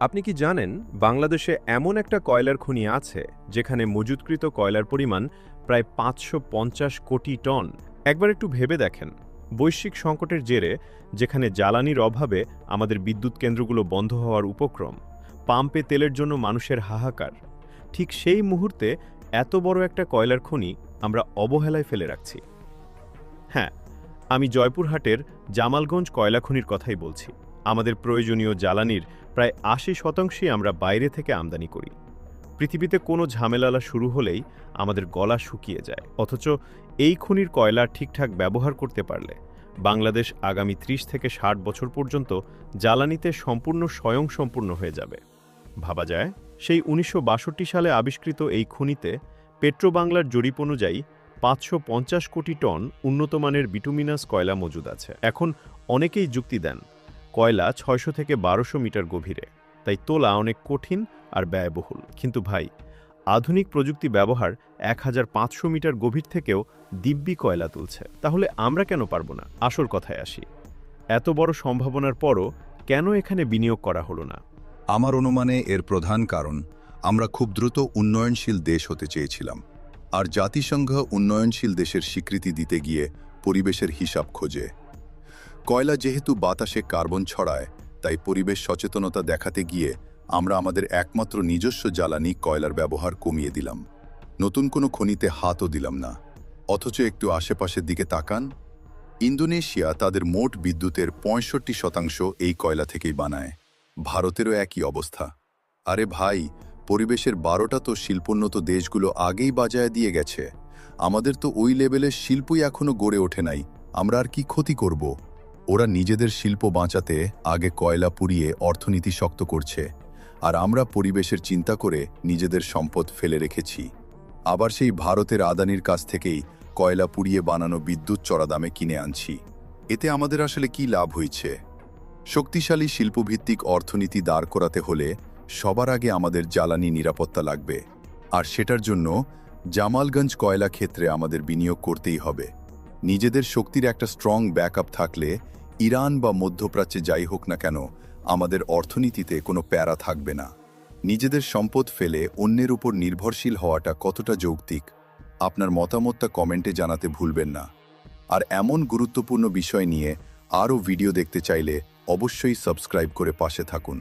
আপনি কি জানেন বাংলাদেশে এমন একটা কয়লার খনি আছে যেখানে মজুতকৃত কয়লার পরিমাণ প্রায় ৫৫০ কোটি টন। একবার একটু ভেবে দেখেন, বৈশ্বিক সংকটের জেরে যেখানে জ্বালানির অভাবে আমাদের বিদ্যুৎ কেন্দ্রগুলো বন্ধ হওয়ার উপক্রম, পাম্পে তেলের জন্য মানুষের হাহাকার, ঠিক সেই মুহূর্তে এত বড় একটা কয়লার খনি আমরা অবহেলায় ফেলে রাখছি। হ্যাঁ, আমি জয়পুরহাটের জামালগঞ্জ কয়লা খনির কথাই বলছি। আমাদের প্রয়োজনীয় জ্বালানির প্রায় ৮০% আমরা বাইরে থেকে আমদানি করি। পৃথিবীতে কোনো ঝামেলা শুরু হলেই আমাদের গলা শুকিয়ে যায়, অথচ এই খনির কয়লা ঠিকঠাক ব্যবহার করতে পারলে বাংলাদেশ আগামী ৩০ থেকে ৬০ বছর পর্যন্ত জ্বালানিতে সম্পূর্ণ স্বয়ংসম্পূর্ণ হয়ে যাবে। ভাবা যায়, সেই ১৯৬২ সালে আবিষ্কৃত এই খনিতে পেট্রোবাংলার জরিপ অনুযায়ী ৫৫০ কোটি টন উন্নতমানের বিটুমিনাস কয়লা মজুদ আছে। এখন অনেকেই যুক্তি দেন, কয়লা ৬০০ থেকে ১২০০ মিটার গভীরে, তাই তোলা অনেক কঠিন আর ব্যয়বহুল। কিন্তু ভাই, আধুনিক প্রযুক্তি ব্যবহার ১৫০০ মিটার গভীর থেকেও দিব্যি কয়লা তুলছে। তাহলে আমরা কেন পারব না? আসল কথায় আসি, এত বড় সম্ভাবনার পরও কেন এখানে বিনিয়োগ করা হলো না? আমার অনুমানে এর প্রধান কারণ, আমরা খুব দ্রুত উন্নয়নশীল দেশ হতে চেয়েছিলাম, আর জাতিসংঘ উন্নয়নশীল দেশের স্বীকৃতি দিতে গিয়ে পরিবেশের হিসাব খোঁজে। কয়লা যেহেতু বাতাসে কার্বন ছড়ায়, তাই পরিবেশ সচেতনতা দেখাতে গিয়ে আমরা আমাদের একমাত্র নিজস্ব জ্বালানি কয়লার ব্যবহার কমিয়ে দিলাম। নতুন কোনো খনিতে হাতও দিলাম না। অথচ একটু আশেপাশের দিকে তাকান, ইন্দোনেশিয়া তাদের মোট বিদ্যুতের ৬৫% এই কয়লা থেকেই বানায়। ভারতেরও একই অবস্থা। আরে ভাই, পরিবেশের ১২টা তো শিল্পোন্নত দেশগুলো আগেই বাজায় দিয়ে গেছে। আমাদের তো ওই লেভেলের শিল্পই এখনো গড়ে ওঠে নাই, আমরা আর কি ক্ষতি করব? ওরা নিজেদের শিল্প বাঁচাতে আগে কয়লা পুড়িয়ে অর্থনীতি শক্ত করছে, আর আমরা পরিবেশের চিন্তা করে নিজেদের সম্পদ ফেলে রেখেছি। আবার সেই ভারতের আদানির কাছ থেকেই কয়লা পুড়িয়ে বানানো বিদ্যুৎ চড়া দামে কিনে আনছি। এতে আমাদের আসলে কি লাভ হয়েছে? শক্তিশালী শিল্পভিত্তিক অর্থনীতি দাঁড় করাতে হলে সবার আগে আমাদের জ্বালানি নিরাপত্তা লাগবে, আর সেটার জন্য জামালগঞ্জ কয়লা ক্ষেত্রে আমাদের বিনিয়োগ করতেই হবে। নিজেদের শক্তির একটা স্ট্রং ব্যাকআপ থাকলে ইরান বা মধ্যপ্রাচ্যে যাই হোক না কেন, আমাদের অর্থনীতিতে কোনো প্যারা থাকবে না। নিজেদের সম্পদ ফেলে অন্যের উপর নির্ভরশীল হওয়াটা কতটা যৌক্তিক? আপনার মতামতটা কমেন্টে জানাতে ভুলবেন না। আর এমন গুরুত্বপূর্ণ বিষয় নিয়ে আরও ভিডিও দেখতে চাইলে অবশ্যই সাবস্ক্রাইব করে পাশে থাকুন।